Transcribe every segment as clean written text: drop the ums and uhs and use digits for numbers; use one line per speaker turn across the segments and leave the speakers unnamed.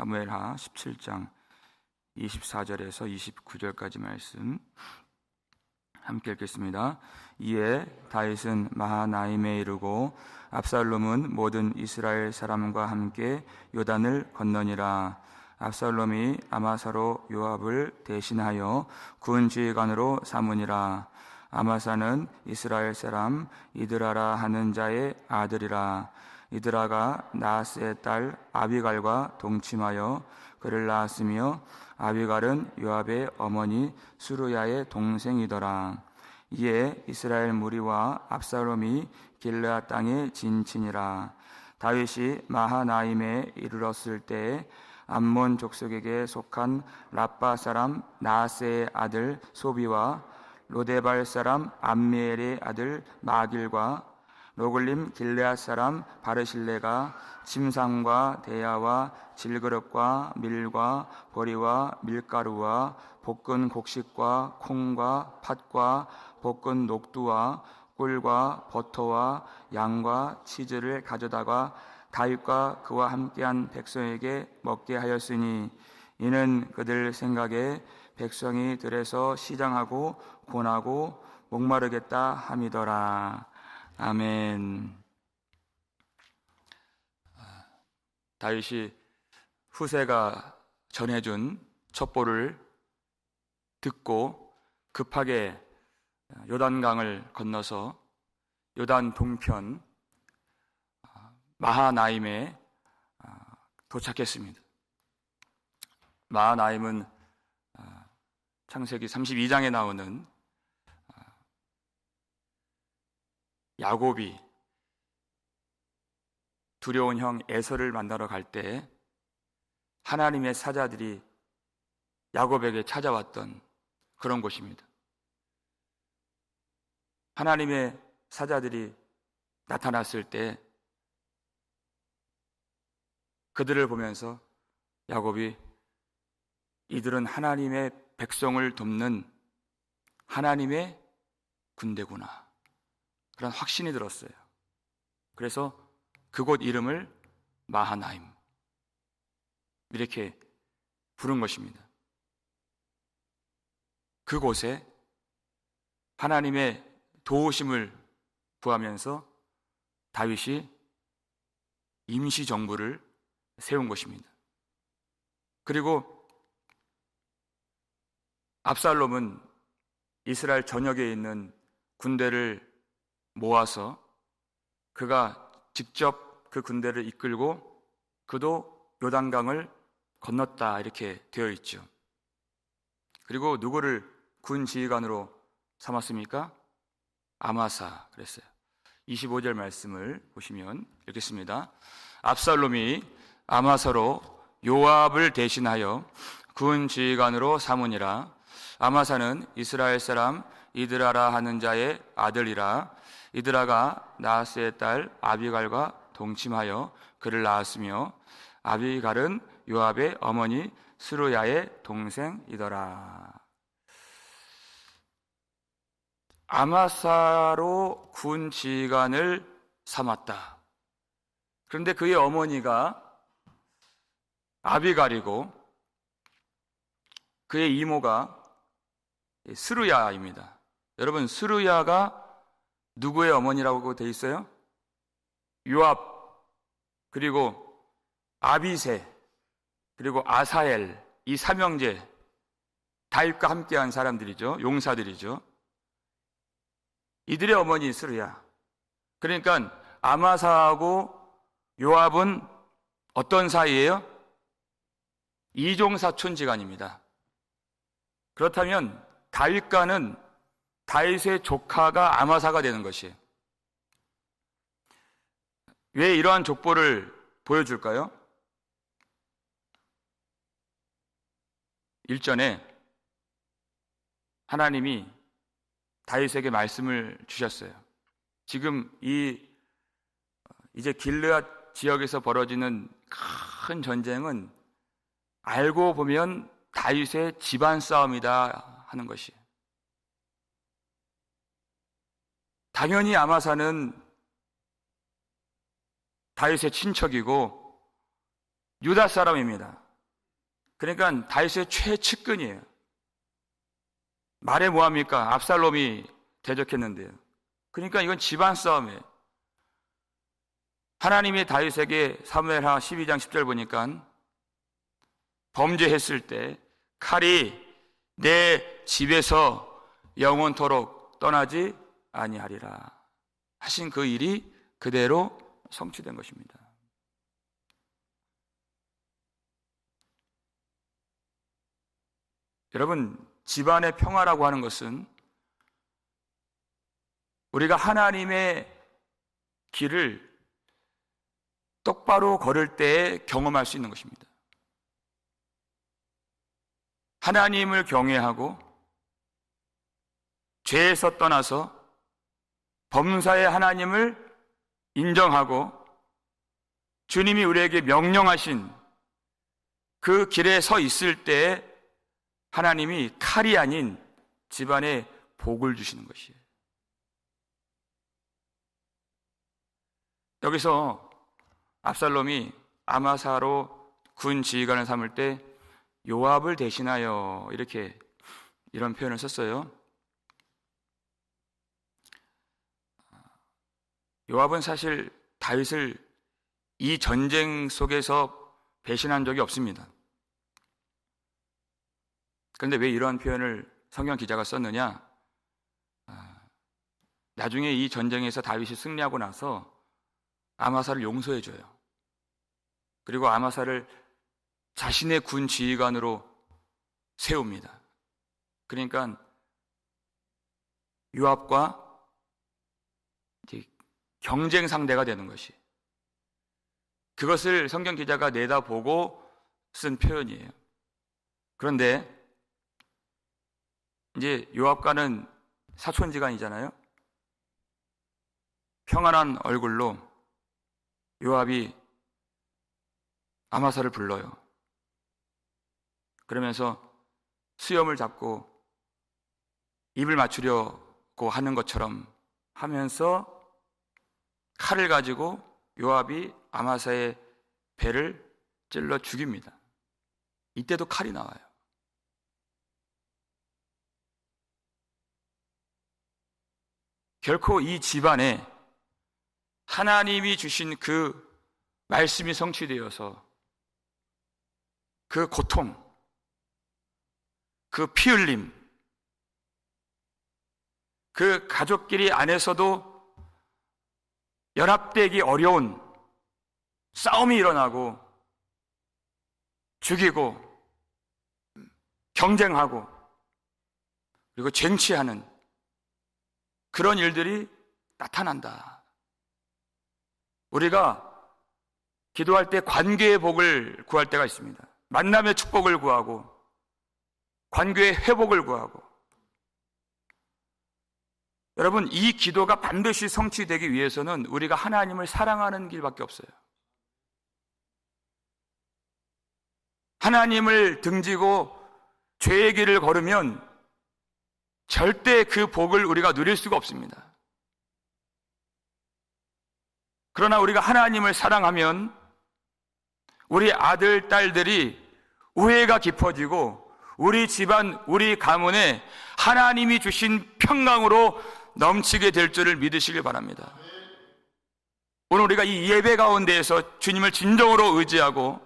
사무엘하 17장 24절에서 29절까지 말씀 함께 읽겠습니다. 이에 다윗은 마하나임에 이르고 압살롬은 모든 이스라엘 사람과 함께 요단을 건너니라. 압살롬이 아마사로 요압을 대신하여 군 지휘관으로 삼으니라. 아마사는 이스라엘 사람 이드라라 하는 자의 아들이라. 이드라가 나하스의 딸 아비갈과 동침하여 그를 낳았으며 아비갈은 요압의 어머니 수르야의 동생이더라. 이에 이스라엘 무리와 압살롬이 길르앗 땅에 진친이라. 다윗이 마하나임에 이르렀을 때에 암몬 족속에게 속한 라빠 사람 나하스의 아들 소비와 로데발 사람 암미엘의 아들 마길과 로글림 길르앗 사람 바르실레가 침상과 대야와 질그릇과 밀과 보리와 밀가루와 볶은 곡식과 콩과 팥과 볶은 녹두와 꿀과 버터와 양과 치즈를 가져다가 다윗과 그와 함께한 백성에게 먹게 하였으니 이는 그들 생각에 백성이 들에서 시장하고 곤하고 목마르겠다 함이더라. 아멘. 다윗이 후세가 전해준 첩보를 듣고 급하게 요단강을 건너서 요단 동편 마하나임에 도착했습니다. 마하나임은 창세기 32장에 나오는 야곱이 두려운 형 에서를 만나러 갈 때 하나님의 사자들이 야곱에게 찾아왔던 그런 곳입니다. 하나님의 사자들이 나타났을 때 그들을 보면서 야곱이 이들은 하나님의 백성을 돕는 하나님의 군대구나, 그런 확신이 들었어요. 그래서 그곳 이름을 마하나임 이렇게 부른 것입니다. 그곳에 하나님의 도우심을 구하면서 다윗이 임시정부를 세운 것입니다. 그리고 압살롬은 이스라엘 전역에 있는 군대를 모아서 그가 직접 그 군대를 이끌고 그도 요단강을 건넜다 이렇게 되어 있죠. 그리고 누구를 군 지휘관으로 삼았습니까? 아마사 그랬어요. 25절 말씀을 보시면 읽겠습니다. 압살롬이 아마사로 요압을 대신하여 군 지휘관으로 삼으니라. 아마사는 이스라엘 사람 이드라라 하는 자의 아들이라. 이드라가 나하스의 딸 아비갈과 동침하여 그를 낳았으며 아비갈은 요압의 어머니 스루야의 동생이더라. 아마사로 군 지휘관을 삼았다. 그런데 그의 어머니가 아비갈이고 그의 이모가 스루야입니다. 여러분, 스루야가 누구의 어머니라고 돼 있어요? 요압, 그리고 아비새, 그리고 아사엘, 이 삼형제, 다윗과 함께한 사람들이죠. 용사들이죠. 이들의 어머니 스루야. 그러니까 아마사하고 요압은 어떤 사이예요? 이종사촌지간입니다. 그렇다면 다윗과는 다윗의 조카가 아마사가 되는 것이에요. 왜 이러한 족보를 보여줄까요? 1절에 하나님이 다윗에게 말씀을 주셨어요. 지금 이제 길르앗 지역에서 벌어지는 큰 전쟁은 알고 보면 다윗의 집안 싸움이다 하는 것이에요. 당연히 아마사는 다윗의 친척이고 유다 사람입니다. 그러니까 다윗의 최측근이에요. 말해 뭐합니까? 압살롬이 대적했는데요. 그러니까 이건 집안 싸움이에요. 하나님이 다윗에게 사무엘하 12장 10절 보니까 범죄했을 때 칼이 내 집에서 영원토록 떠나지 아니하리라 하신 그 일이 그대로 성취된 것입니다. 여러분, 집안의 평화라고 하는 것은 우리가 하나님의 길을 똑바로 걸을 때에 경험할 수 있는 것입니다. 하나님을 경외하고 죄에서 떠나서 범사의 하나님을 인정하고 주님이 우리에게 명령하신 그 길에 서 있을 때에 하나님이 칼이 아닌 집안에 복을 주시는 것이에요. 여기서 압살롬이 아마사로 군 지휘관을 삼을 때 요압을 대신하여 이런 표현을 썼어요. 요압은 사실 다윗을 이 전쟁 속에서 배신한 적이 없습니다. 그런데 왜 이러한 표현을 성경 기자가 썼느냐? 나중에 이 전쟁에서 다윗이 승리하고 나서 아마사를 용서해줘요. 그리고 아마사를 자신의 군 지휘관으로 세웁니다. 그러니까 요압과 경쟁 상대가 되는 것이, 그것을 성경 기자가 내다보고 쓴 표현이에요. 그런데 이제 요압과는 사촌지간이잖아요. 평안한 얼굴로 요압이 아마사를 불러요. 그러면서 수염을 잡고 입을 맞추려고 하는 것처럼 하면서 칼을 가지고 요압이 아마사의 배를 찔러 죽입니다. 이때도 칼이 나와요. 결코 이 집안에 하나님이 주신 그 말씀이 성취되어서 그 고통, 그 피 흘림, 그 가족끼리 안에서도 연합되기 어려운 싸움이 일어나고 죽이고 경쟁하고 그리고 쟁취하는 그런 일들이 나타난다. 우리가 기도할 때 관계의 복을 구할 때가 있습니다. 만남의 축복을 구하고 관계의 회복을 구하고. 여러분, 이 기도가 반드시 성취되기 위해서는 우리가 하나님을 사랑하는 길밖에 없어요. 하나님을 등지고 죄의 길을 걸으면 절대 그 복을 우리가 누릴 수가 없습니다. 그러나 우리가 하나님을 사랑하면 우리 아들, 딸들이 우애가 깊어지고 우리 집안, 우리 가문에 하나님이 주신 평강으로 넘치게 될 줄을 믿으시길 바랍니다. 오늘 우리가 이 예배 가운데에서 주님을 진정으로 의지하고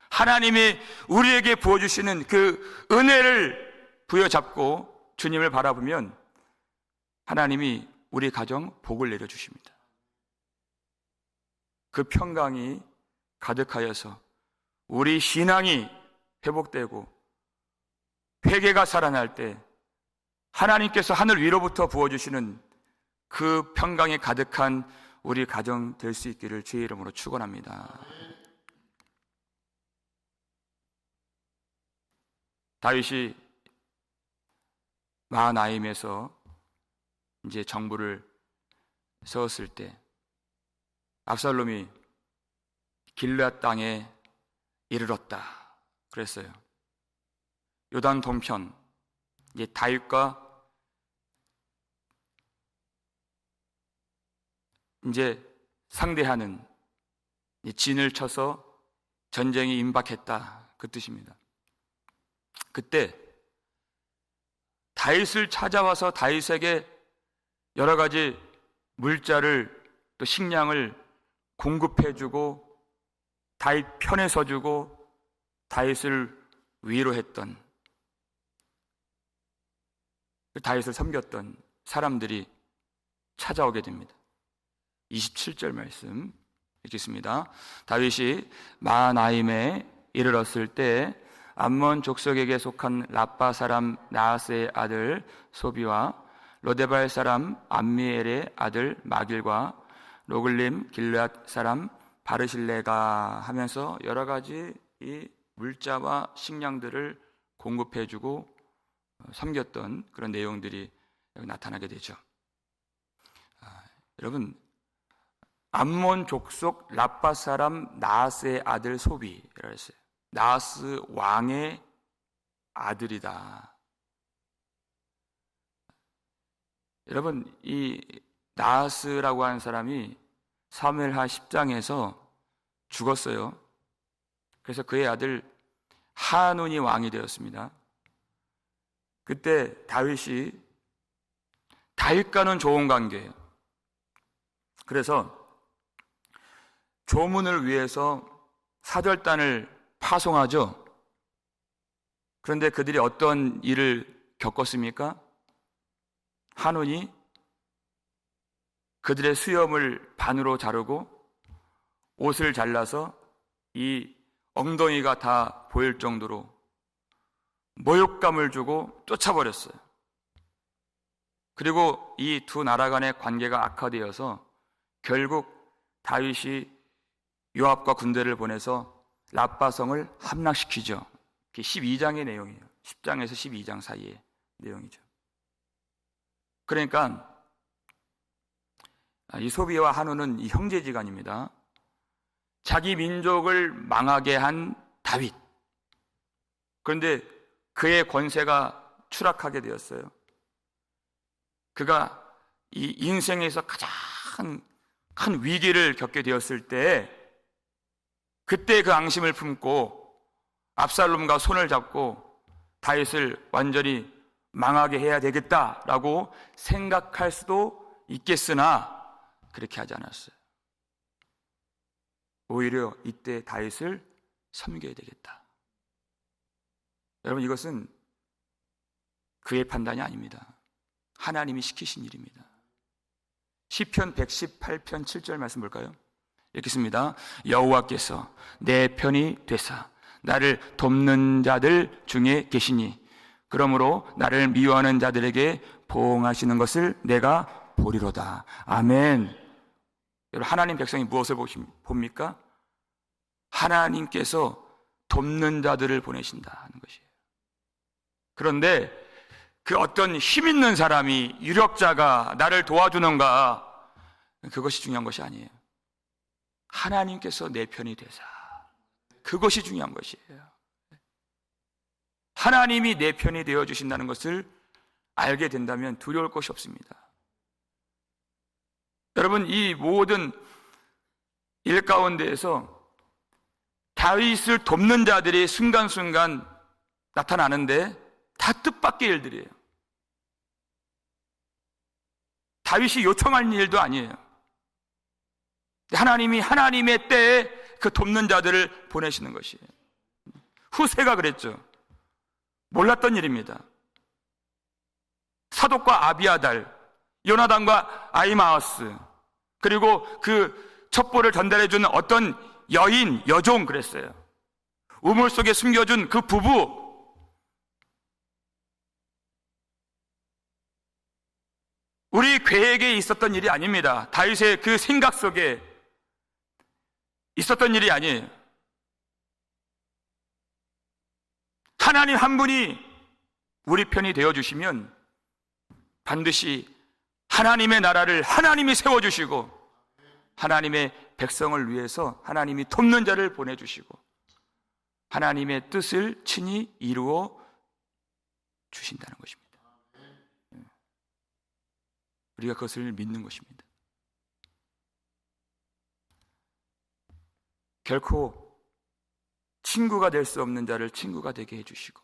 하나님이 우리에게 부어주시는 그 은혜를 부여잡고 주님을 바라보면 하나님이 우리 가정 복을 내려주십니다. 그 평강이 가득하여서 우리 신앙이 회복되고 회개가 살아날 때 하나님께서 하늘 위로부터 부어주시는 그 평강이 가득한 우리 가정 될 수 있기를 주의 이름으로 축원합니다. 다윗이 마하나임에서 이제 정부를 세웠을 때 압살롬이 길르앗 땅에 이르렀다 그랬어요. 요단 동편, 이제 다윗과 이제 상대하는 진을 쳐서 전쟁이 임박했다 그 뜻입니다. 그때 다윗을 찾아와서 다윗에게 여러 가지 물자를 또 식량을 공급해주고 다윗 편에 서주고 다윗을 위로했던, 다윗을 섬겼던 사람들이 찾아오게 됩니다. 27절 말씀 읽겠습니다. 다윗이 마하나임에 이르렀을 때 암몬 족속에게 속한 라빠 사람 나하스의 아들 소비와 로데발 사람 암미엘의 아들 마길과 로글림 길앗 사람 바르실레가 하면서 여러 가지 이 물자와 식량들을 공급해주고 섬겼던 그런 내용들이 여기 나타나게 되죠. 여러분, 암몬 족속 라빠 사람 나하스의 아들 소비라고 했어요. 나하스 왕의 아들이다. 여러분, 이 나하스라고 하는 사람이 사무엘하 10장에서 죽었어요. 그래서 그의 아들 하눈이 왕이 되었습니다. 그때 다윗이 다윗과는 좋은 관계예요. 그래서 조문을 위해서 사절단을 파송하죠. 그런데 그들이 어떤 일을 겪었습니까? 하눈이 그들의 수염을 반으로 자르고 옷을 잘라서 이 엉덩이가 다 보일 정도로 모욕감을 주고 쫓아버렸어요. 그리고 이 두 나라 간의 관계가 악화되어서 결국 다윗이 요압과 군대를 보내서 라빠성을 함락시키죠. 그게 12장의 내용이에요. 10장에서 12장 사이의 내용이죠. 그러니까 이 소비와 한우는 이 형제지간입니다. 자기 민족을 망하게 한 다윗. 그런데 그의 권세가 추락하게 되었어요. 그가 이 인생에서 가장 큰 위기를 겪게 되었을 때, 그때 그 앙심을 품고 압살롬과 손을 잡고 다윗을 완전히 망하게 해야 되겠다라고 생각할 수도 있겠으나 그렇게 하지 않았어요. 오히려 이때 다윗을 섬겨야 되겠다. 여러분, 이것은 그의 판단이 아닙니다. 하나님이 시키신 일입니다. 시편 118편 7절 말씀 볼까요? 읽겠습니다. 여호와께서 내 편이 되사 나를 돕는 자들 중에 계시니 그러므로 나를 미워하는 자들에게 보응하시는 것을 내가 보리로다. 아멘. 여러분, 하나님 백성이 무엇을 봅니까? 하나님께서 돕는 자들을 보내신다는 것이에요. 그런데 그 어떤 힘 있는 사람이, 유력자가 나를 도와주는가, 그것이 중요한 것이 아니에요. 하나님께서 내 편이 되사, 그것이 중요한 것이에요. 하나님이 내 편이 되어주신다는 것을 알게 된다면 두려울 것이 없습니다. 여러분, 이 모든 일 가운데에서 다윗을 돕는 자들이 순간순간 나타나는데 다 뜻밖의 일들이에요. 다윗이 요청한 일도 아니에요. 하나님이 하나님의 때에 그 돕는 자들을 보내시는 것이에요. 후세가 그랬죠. 몰랐던 일입니다. 사독과 아비아달, 요나단과 아히마아스, 그리고 그 첩보를 전달해준 어떤 여인, 여종 그랬어요. 우물 속에 숨겨준 그 부부, 우리 계획에 있었던 일이 아닙니다. 다윗의 그 생각 속에 있었던 일이 아니에요. 하나님 한 분이 우리 편이 되어주시면 반드시 하나님의 나라를 하나님이 세워주시고 하나님의 백성을 위해서 하나님이 돕는 자를 보내주시고 하나님의 뜻을 친히 이루어 주신다는 것입니다. 우리가 그것을 믿는 것입니다. 결코 친구가 될 수 없는 자를 친구가 되게 해주시고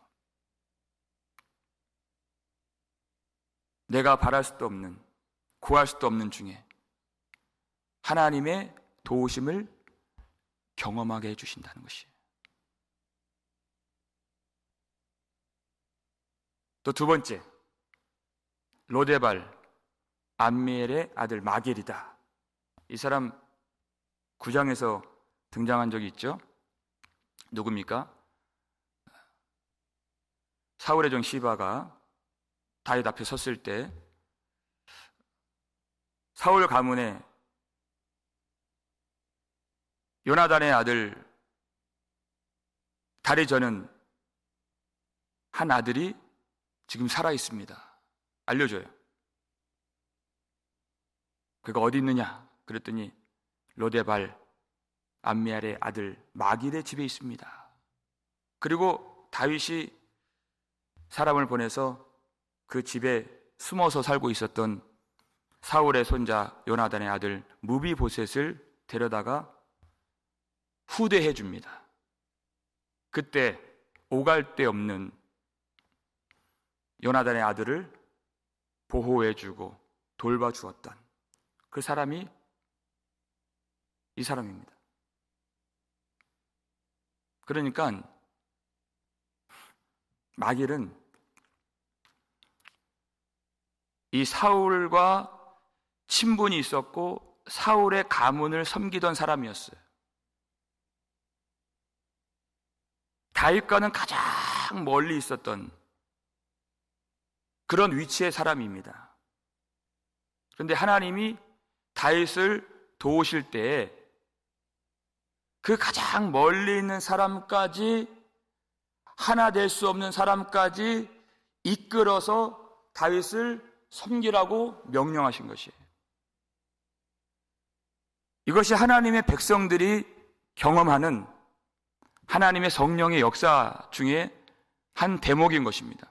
내가 바랄 수도 없는, 구할 수도 없는 중에 하나님의 도우심을 경험하게 해주신다는 것이에요. 또 두 번째, 로데발 암미엘의 아들 마겔이다. 이 사람 9장에서 등장한 적이 있죠. 누굽니까? 사울의 종 시바가 다윗 앞에 섰을 때 사울 가문에 요나단의 아들 다리 저는 한 아들이 지금 살아 있습니다. 알려줘요. 그가 어디 있느냐? 그랬더니 로데발 암미알의 아들 마길의 집에 있습니다. 그리고 다윗이 사람을 보내서 그 집에 숨어서 살고 있었던 사울의 손자 요나단의 아들 무비보셋을 데려다가 후대해 줍니다. 그때 오갈 데 없는 요나단의 아들을 보호해 주고 돌봐 주었던 그 사람이 이 사람입니다. 그러니까 마길은 이 사울과 친분이 있었고 사울의 가문을 섬기던 사람이었어요. 다윗과는 가장 멀리 있었던 그런 위치의 사람입니다. 그런데 하나님이 다윗을 도우실 때에 그 가장 멀리 있는 사람까지, 하나 될 수 없는 사람까지 이끌어서 다윗을 섬기라고 명령하신 것이에요. 이것이 하나님의 백성들이 경험하는 하나님의 성령의 역사 중에 한 대목인 것입니다.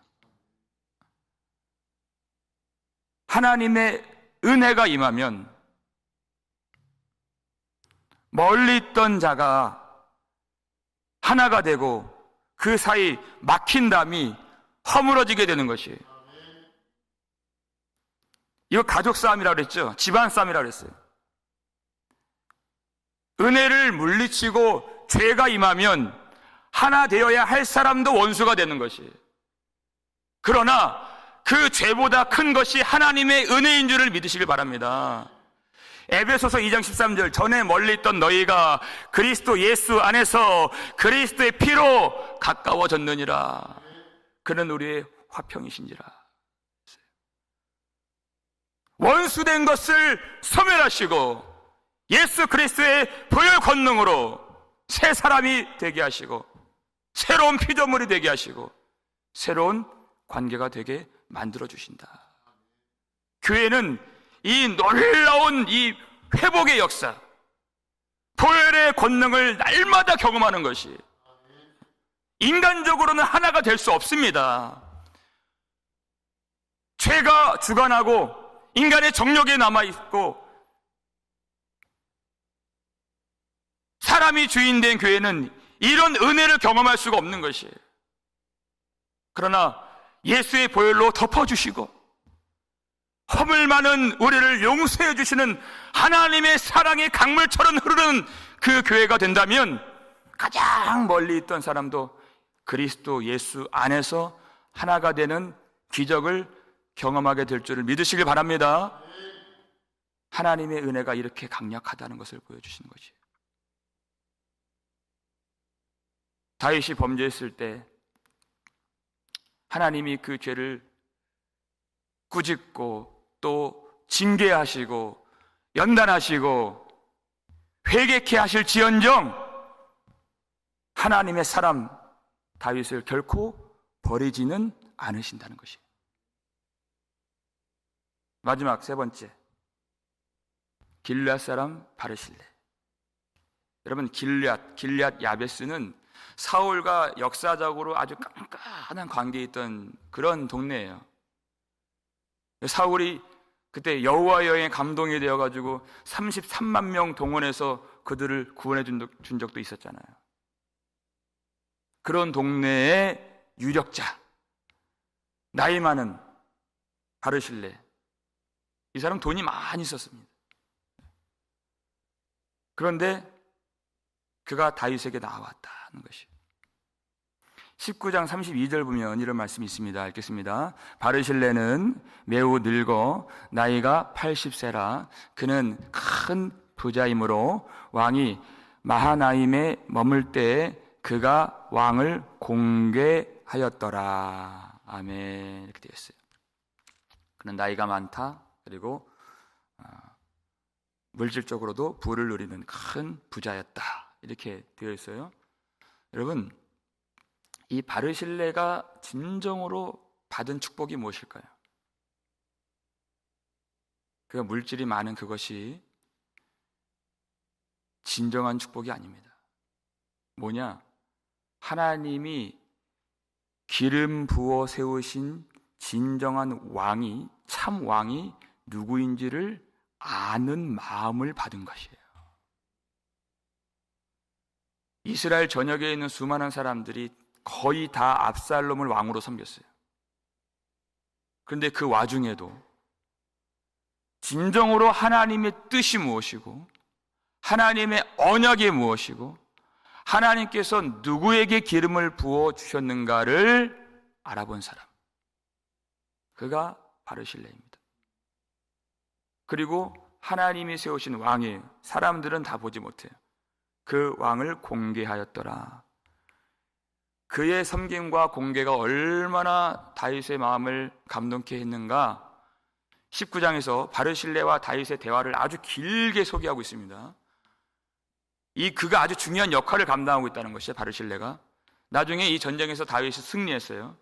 하나님의 은혜가 임하면 멀리 있던 자가 하나가 되고 그 사이 막힌 담이 허물어지게 되는 것이에요. 이거 가족 싸움이라고 그랬죠. 집안 싸움이라고 그랬어요. 은혜를 물리치고 죄가 임하면 하나 되어야 할 사람도 원수가 되는 것이에요. 그러나 그 죄보다 큰 것이 하나님의 은혜인 줄을 믿으시길 바랍니다. 에베소서 2장 13절, 전에 멀리 있던 너희가 그리스도 예수 안에서 그리스도의 피로 가까워졌느니라. 그는 우리의 화평이신지라. 원수된 것을 소멸하시고 예수 그리스도의 보혈 권능으로 새 사람이 되게 하시고 새로운 피조물이 되게 하시고 새로운 관계가 되게 만들어 주신다. 교회는 이 놀라운 이 회복의 역사, 보혈의 권능을 날마다 경험하는 것이, 인간적으로는 하나가 될 수 없습니다. 죄가 주관하고 인간의 정욕에 남아있고 사람이 주인된 교회는 이런 은혜를 경험할 수가 없는 것이에요. 그러나 예수의 보혈로 덮어주시고 허물 많은 우리를 용서해 주시는 하나님의 사랑의 강물처럼 흐르는 그 교회가 된다면 가장 멀리 있던 사람도 그리스도 예수 안에서 하나가 되는 기적을 경험하게 될 줄을 믿으시길 바랍니다. 하나님의 은혜가 이렇게 강력하다는 것을 보여주시는 거지. 다윗이 범죄했을 때 하나님이 그 죄를 꾸짖고 또 징계하시고 연단하시고 회개케 하실 지언정 하나님의 사람 다윗을 결코 버리지는 않으신다는 것이에요. 마지막 세 번째, 길앗 사람 바르실레. 여러분, 길앗 야베스는 사울과 역사적으로 아주 깐깐한 관계에 있던 그런 동네예요. 사울이 그때 여호와 여호와의 감동이 되어가지고 33만 명 동원해서 그들을 구원해 준 적도 있었잖아요. 그런 동네의 유력자, 나이 많은 바르실레. 이 사람 돈이 많이 있었습니다. 그런데 그가 다윗에게 나왔다는 것이. 19장 32절 보면 이런 말씀이 있습니다. 읽겠습니다. 바르실레는 매우 늙어 나이가 80세라 그는 큰 부자이므로 왕이 마하나임에 머물 때에 그가 왕을 공개하였더라. 아멘. 이렇게 되어 있어요. 그는 나이가 많다. 그리고 물질적으로도 부를 누리는 큰 부자였다. 이렇게 되어 있어요. 여러분, 이 바르실레가 진정으로 받은 축복이 무엇일까요? 그가 물질이 많은 그것이 진정한 축복이 아닙니다. 뭐냐? 하나님이 기름 부어 세우신 진정한 왕이, 참 왕이 누구인지를 아는 마음을 받은 것이에요. 이스라엘 전역에 있는 수많은 사람들이 거의 다 압살롬을 왕으로 섬겼어요. 그런데 그 와중에도 진정으로 하나님의 뜻이 무엇이고 하나님의 언약이 무엇이고 하나님께서 누구에게 기름을 부어 주셨는가를 알아본 사람, 그가 바르실레입니다. 그리고 하나님이 세우신 왕이에요. 사람들은 다 보지 못해요. 그 왕을 공개하였더라. 그의 섬김과 공개가 얼마나 다윗의 마음을 감동케 했는가. 19장에서 바르실레와 다윗의 대화를 아주 길게 소개하고 있습니다. 그가 아주 중요한 역할을 감당하고 있다는 것이에요. 바르실레가 나중에 이 전쟁에서 다윗이 승리했어요.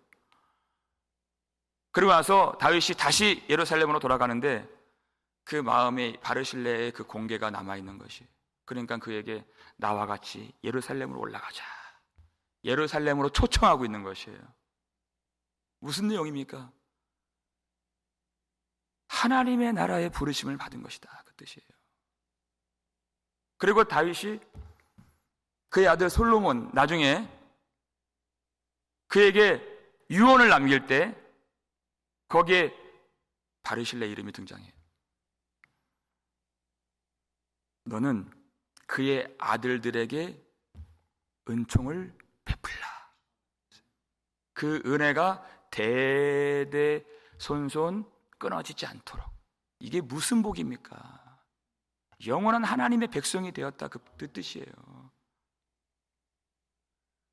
그리고 나서 다윗이 다시 예루살렘으로 돌아가는데 그 마음에 바르실레의 그 공개가 남아있는 것이, 그러니까 그에게 나와 같이 예루살렘으로 올라가자, 예루살렘으로 초청하고 있는 것이에요. 무슨 내용입니까? 하나님의 나라의 부르심을 받은 것이다, 그 뜻이에요. 그리고 다윗이 그의 아들 솔로몬 나중에 그에게 유언을 남길 때 거기에 바르실레 이름이 등장해요. 너는 그의 아들들에게 은총을 베풀라. 그 은혜가 대대손손 끊어지지 않도록. 이게 무슨 복입니까? 영원한 하나님의 백성이 되었다, 그 뜻이에요.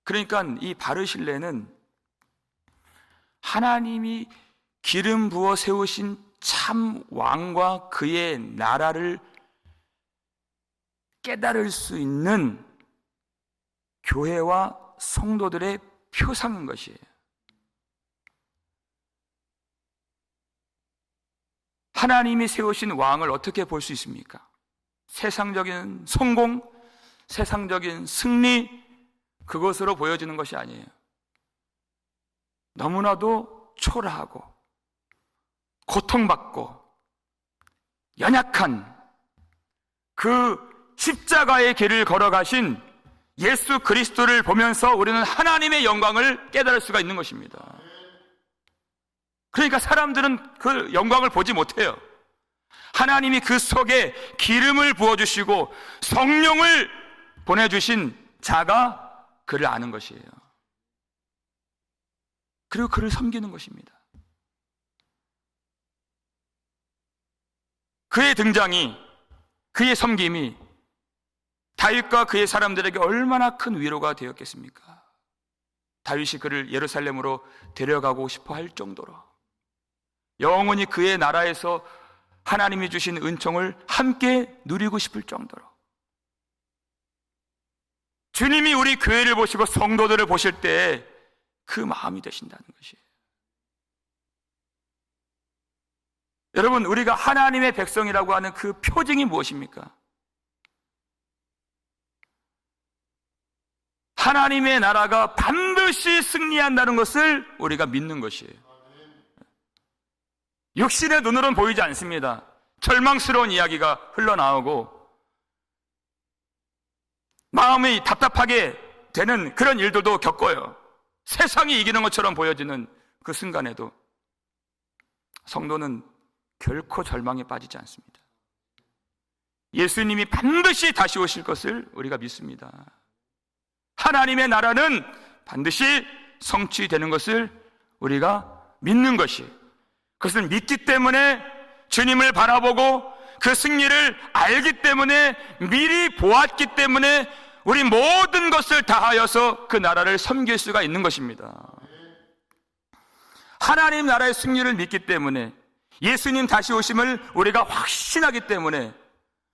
그러니까 이 바르실레는 하나님이 기름 부어 세우신 참 왕과 그의 나라를 깨달을 수 있는 교회와 성도들의 표상인 것이에요. 하나님이 세우신 왕을 어떻게 볼 수 있습니까? 세상적인 성공, 세상적인 승리, 그것으로 보여지는 것이 아니에요. 너무나도 초라하고 고통받고 연약한 그 십자가의 길을 걸어가신 예수 그리스도를 보면서 우리는 하나님의 영광을 깨달을 수가 있는 것입니다. 그러니까 사람들은 그 영광을 보지 못해요. 하나님이 그 속에 기름을 부어주시고 성령을 보내주신 자가 그를 아는 것이에요. 그리고 그를 섬기는 것입니다. 그의 등장이, 그의 섬김이 다윗과 그의 사람들에게 얼마나 큰 위로가 되었겠습니까? 다윗이 그를 예루살렘으로 데려가고 싶어 할 정도로 영원히 그의 나라에서 하나님이 주신 은총을 함께 누리고 싶을 정도로 주님이 우리 교회를 보시고 성도들을 보실 때 그 마음이 되신다는 것이에요. 여러분, 우리가 하나님의 백성이라고 하는 그 표징이 무엇입니까? 하나님의 나라가 반드시 승리한다는 것을 우리가 믿는 것이에요. 육신의 눈으로는 보이지 않습니다. 절망스러운 이야기가 흘러나오고 마음이 답답하게 되는 그런 일들도 겪어요. 세상이 이기는 것처럼 보여지는 그 순간에도 성도는 결코 절망에 빠지지 않습니다. 예수님이 반드시 다시 오실 것을 우리가 믿습니다. 하나님의 나라는 반드시 성취되는 것을 우리가 믿는 것이, 그것을 믿기 때문에 주님을 바라보고 그 승리를 알기 때문에, 미리 보았기 때문에 우리 모든 것을 다하여서 그 나라를 섬길 수가 있는 것입니다. 하나님 나라의 승리를 믿기 때문에, 예수님 다시 오심을 우리가 확신하기 때문에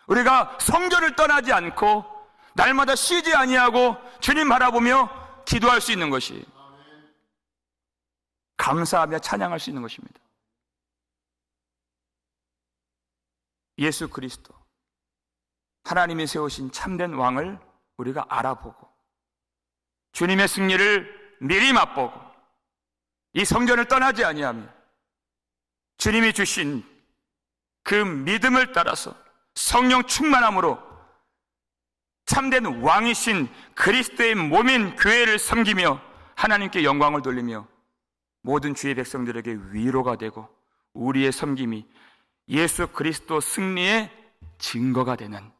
우리가 성전을 떠나지 않고 날마다 쉬지 아니하고 주님 바라보며 기도할 수 있는 것이, 감사하며 찬양할 수 있는 것입니다. 예수 그리스도, 하나님이 세우신 참된 왕을 우리가 알아보고 주님의 승리를 미리 맛보고 이 성전을 떠나지 아니하며 주님이 주신 그 믿음을 따라서 성령 충만함으로 참된 왕이신 그리스도의 몸인 교회를 섬기며 하나님께 영광을 돌리며 모든 주의 백성들에게 위로가 되고 우리의 섬김이 예수 그리스도 승리의 증거가 되는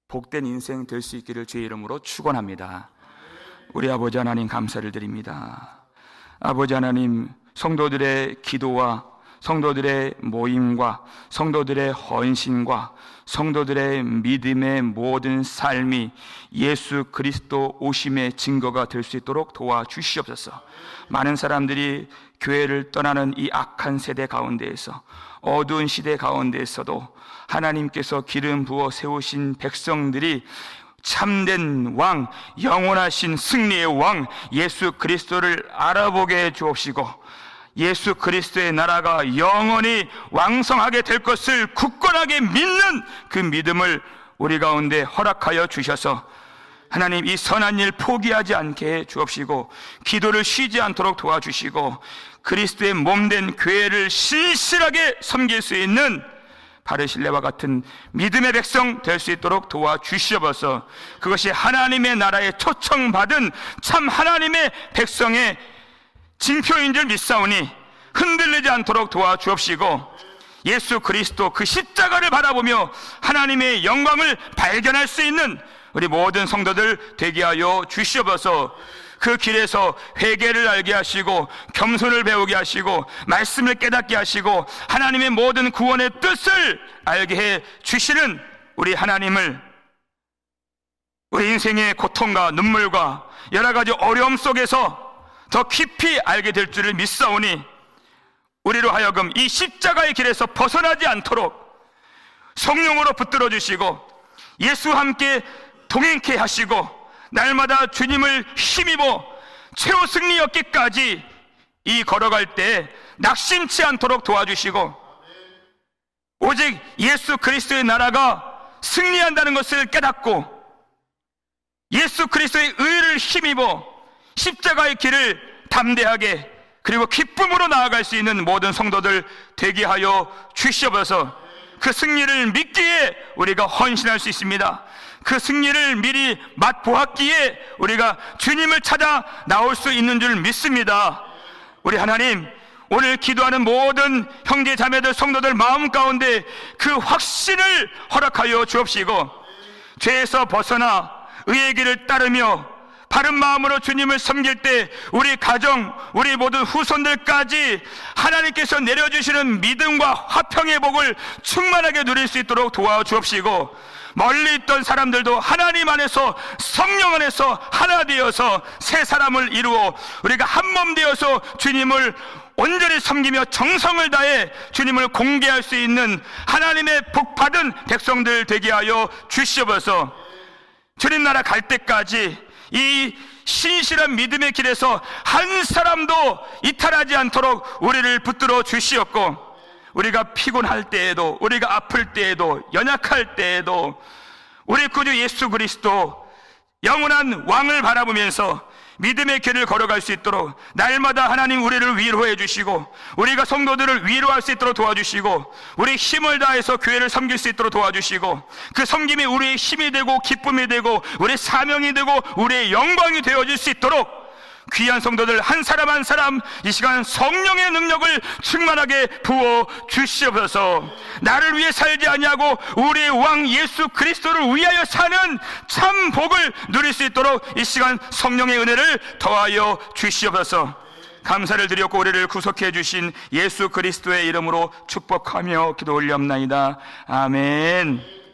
복된 인생 될 수 있기를 주의 이름으로 축원합니다. 우리 아버지 하나님 감사를 드립니다. 아버지 하나님, 성도들의 기도와 성도들의 모임과 성도들의 헌신과 성도들의 믿음의 모든 삶이 예수 그리스도 오심의 증거가 될 수 있도록 도와주시옵소서. 많은 사람들이 교회를 떠나는 이 악한 세대 가운데에서, 어두운 시대 가운데에서도 하나님께서 기름 부어 세우신 백성들이 참된 왕, 영원하신 승리의 왕 예수 그리스도를 알아보게 해 주옵시고, 예수 그리스도의 나라가 영원히 왕성하게 될 것을 굳건하게 믿는 그 믿음을 우리 가운데 허락하여 주셔서 하나님, 이 선한 일 포기하지 않게 해 주옵시고, 기도를 쉬지 않도록 도와주시고, 그리스도의 몸된 교회를 신실하게 섬길 수 있는 바르실레와 같은 믿음의 백성 될 수 있도록 도와주시옵소서. 그것이 하나님의 나라에 초청받은 참 하나님의 백성의 징표인 줄 믿사오니 흔들리지 않도록 도와주옵시고, 예수 그리스도 그 십자가를 바라보며 하나님의 영광을 발견할 수 있는 우리 모든 성도들 되게 하여 주시옵소서. 그 길에서 회개를 알게 하시고 겸손을 배우게 하시고 말씀을 깨닫게 하시고 하나님의 모든 구원의 뜻을 알게 해 주시는 우리 하나님을, 우리 인생의 고통과 눈물과 여러 가지 어려움 속에서 더 깊이 알게 될 줄을 믿사오니, 우리로 하여금 이 십자가의 길에서 벗어나지 않도록 성령으로 붙들어 주시고 예수와 함께 동행케 하시고 날마다 주님을 힘입어 최후 승리 얻기까지 이 걸어갈 때 낙심치 않도록 도와주시고, 오직 예수 그리스도의 나라가 승리한다는 것을 깨닫고 예수 그리스도의 의를 힘입어 십자가의 길을 담대하게 그리고 기쁨으로 나아갈 수 있는 모든 성도들 되게 하여 주시옵소서. 그 승리를 믿기에 우리가 헌신할 수 있습니다. 그 승리를 미리 맛보았기에 우리가 주님을 찾아 나올 수 있는 줄 믿습니다. 우리 하나님, 오늘 기도하는 모든 형제 자매들 성도들 마음 가운데 그 확신을 허락하여 주옵시고, 죄에서 벗어나 의의 길을 따르며 바른 마음으로 주님을 섬길 때 우리 가정, 우리 모든 후손들까지 하나님께서 내려주시는 믿음과 화평의 복을 충만하게 누릴 수 있도록 도와주옵시고, 멀리 있던 사람들도 하나님 안에서, 성령 안에서 하나 되어서 새 사람을 이루어 우리가 한 몸 되어서 주님을 온전히 섬기며 정성을 다해 주님을 공개할 수 있는 하나님의 복받은 백성들 되게 하여 주시옵소서. 주님 나라 갈 때까지 이 신실한 믿음의 길에서 한 사람도 이탈하지 않도록 우리를 붙들어 주시옵고, 우리가 피곤할 때에도, 우리가 아플 때에도, 연약할 때에도 우리 구주 예수 그리스도 영원한 왕을 바라보면서 믿음의 길을 걸어갈 수 있도록 날마다 하나님 우리를 위로해 주시고, 우리가 성도들을 위로할 수 있도록 도와주시고, 우리 힘을 다해서 교회를 섬길 수 있도록 도와주시고, 그 섬김이 우리의 힘이 되고 기쁨이 되고 우리의 사명이 되고 우리의 영광이 되어질 수 있도록 귀한 성도들 한 사람 한 사람 이 시간 성령의 능력을 충만하게 부어 주시옵소서. 나를 위해 살지 아니하고 우리의 왕 예수 그리스도를 위하여 사는 참 복을 누릴 수 있도록 이 시간 성령의 은혜를 더하여 주시옵소서. 감사를 드렸고 우리를 구속해 주신 예수 그리스도의 이름으로 축복하며 기도 올리옵나이다. 아멘.